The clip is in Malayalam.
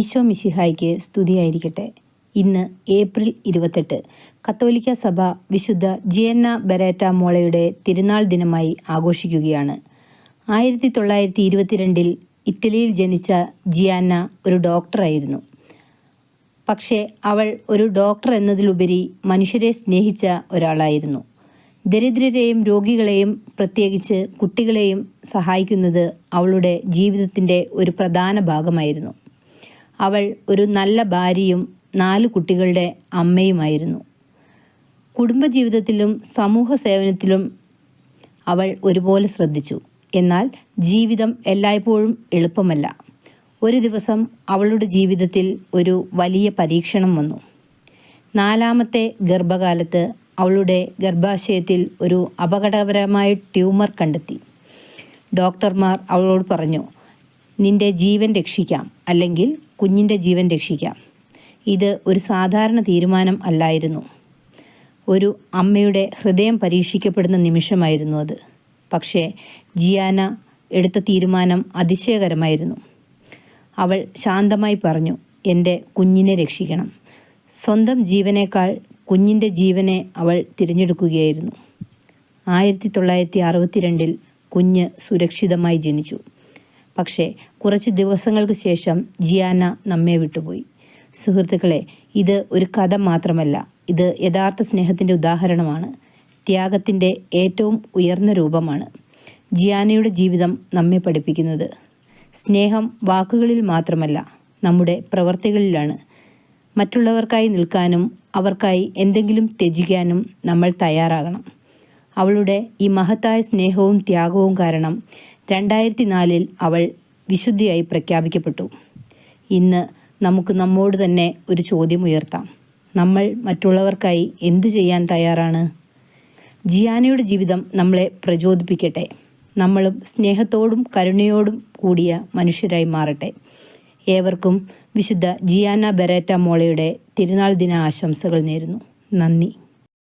ഈശോ മിശിഹായ്ക്ക് സ്തുതിയായിരിക്കട്ടെ. ഇന്ന് ഏപ്രിൽ 28 കത്തോലിക്ക സഭ വിശുദ്ധ ജിയന്ന ബെരേറ്റ മോളയുടെ തിരുനാൾ ദിനമായി ആഘോഷിക്കുകയാണ്. 1922 ഇറ്റലിയിൽ ജനിച്ച ജിയാന്ന ഒരു ഡോക്ടറായിരുന്നു. പക്ഷേ അവൾ ഒരു ഡോക്ടർ എന്നതിലുപരി മനുഷ്യരെ സ്നേഹിച്ച ഒരാളായിരുന്നു. ദരിദ്രരെയും രോഗികളെയും പ്രത്യേകിച്ച് കുട്ടികളെയും സഹായിക്കുന്നത് അവളുടെ ജീവിതത്തിൻ്റെ ഒരു പ്രധാന ഭാഗമായിരുന്നു. അവൾ ഒരു നല്ല ഭാര്യയും 4 കുട്ടികളുടെ അമ്മയുമായിരുന്നു. കുടുംബജീവിതത്തിലും സമൂഹ സേവനത്തിലും അവൾ ഒരുപോലെ ശ്രദ്ധിച്ചു. എന്നാൽ ജീവിതം എല്ലായ്പ്പോഴും എളുപ്പമല്ല. ഒരു ദിവസം അവളുടെ ജീവിതത്തിൽ ഒരു വലിയ പരീക്ഷണം വന്നു. 4ാമത്തെ ഗർഭകാലത്ത് അവളുടെ ഗർഭാശയത്തിൽ ഒരു അപകടകരമായ ട്യൂമർ കണ്ടെത്തി. ഡോക്ടർമാർ അവളോട് പറഞ്ഞു, നിന്റെ ജീവൻ രക്ഷിക്കാം, അല്ലെങ്കിൽ കുഞ്ഞിൻ്റെ ജീവൻ രക്ഷിക്കാം. ഇത് ഒരു സാധാരണ തീരുമാനം അല്ലായിരുന്നു. ഒരു അമ്മയുടെ ഹൃദയം പരീക്ഷിക്കപ്പെടുന്ന നിമിഷമായിരുന്നു അത്. പക്ഷേ ജിയാന എടുത്ത തീരുമാനം അതിശയകരമായിരുന്നു. അവൾ ശാന്തമായി പറഞ്ഞു, എൻ്റെ കുഞ്ഞിനെ രക്ഷിക്കണം. സ്വന്തം ജീവനേക്കാൾ കുഞ്ഞിൻ്റെ ജീവനെ അവൾ തിരഞ്ഞെടുക്കുകയായിരുന്നു. 1962 കുഞ്ഞ് സുരക്ഷിതമായി ജനിച്ചു. പക്ഷേ കുറച്ച് ദിവസങ്ങൾക്ക് ശേഷം ജിയാന നമ്മെ വിട്ടുപോയി. സുഹൃത്തുക്കളെ, ഇത് ഒരു കഥ മാത്രമല്ല, ഇത് യഥാർത്ഥ സ്നേഹത്തിൻ്റെ ഉദാഹരണമാണ്. ത്യാഗത്തിൻ്റെ ഏറ്റവും ഉയർന്ന രൂപമാണ് ജിയാനയുടെ ജീവിതം നമ്മെ പഠിപ്പിക്കുന്നത്. സ്നേഹം വാക്കുകളിൽ മാത്രമല്ല, നമ്മുടെ പ്രവർത്തികളിലാണ്. മറ്റുള്ളവർക്കായി നിൽക്കാനും അവർക്കായി എന്തെങ്കിലും ത്യജിക്കാനും നമ്മൾ തയ്യാറാകണം. അവളുടെ ഈ മഹത്തായ സ്നേഹവും ത്യാഗവും കാരണം 2004 അവൾ വിശുദ്ധിയായി പ്രഖ്യാപിക്കപ്പെട്ടു. ഇന്ന് നമുക്ക് നമ്മോട് തന്നെ ഒരു ചോദ്യം ഉയർത്താം. നമ്മൾ മറ്റുള്ളവർക്കായി എന്ത് ചെയ്യാൻ തയ്യാറാണ്? ജിയാനയുടെ ജീവിതം നമ്മളെ പ്രചോദിപ്പിക്കട്ടെ. നമ്മളും സ്നേഹത്തോടും കരുണയോടും കൂടിയ മനുഷ്യരായി മാറട്ടെ. ഏവർക്കും വിശുദ്ധ ജിയാന്ന ബെരേറ്റ മോളയുടെ തിരുനാൾ ദിന ആശംസകൾ നേരുന്നു. നന്ദി.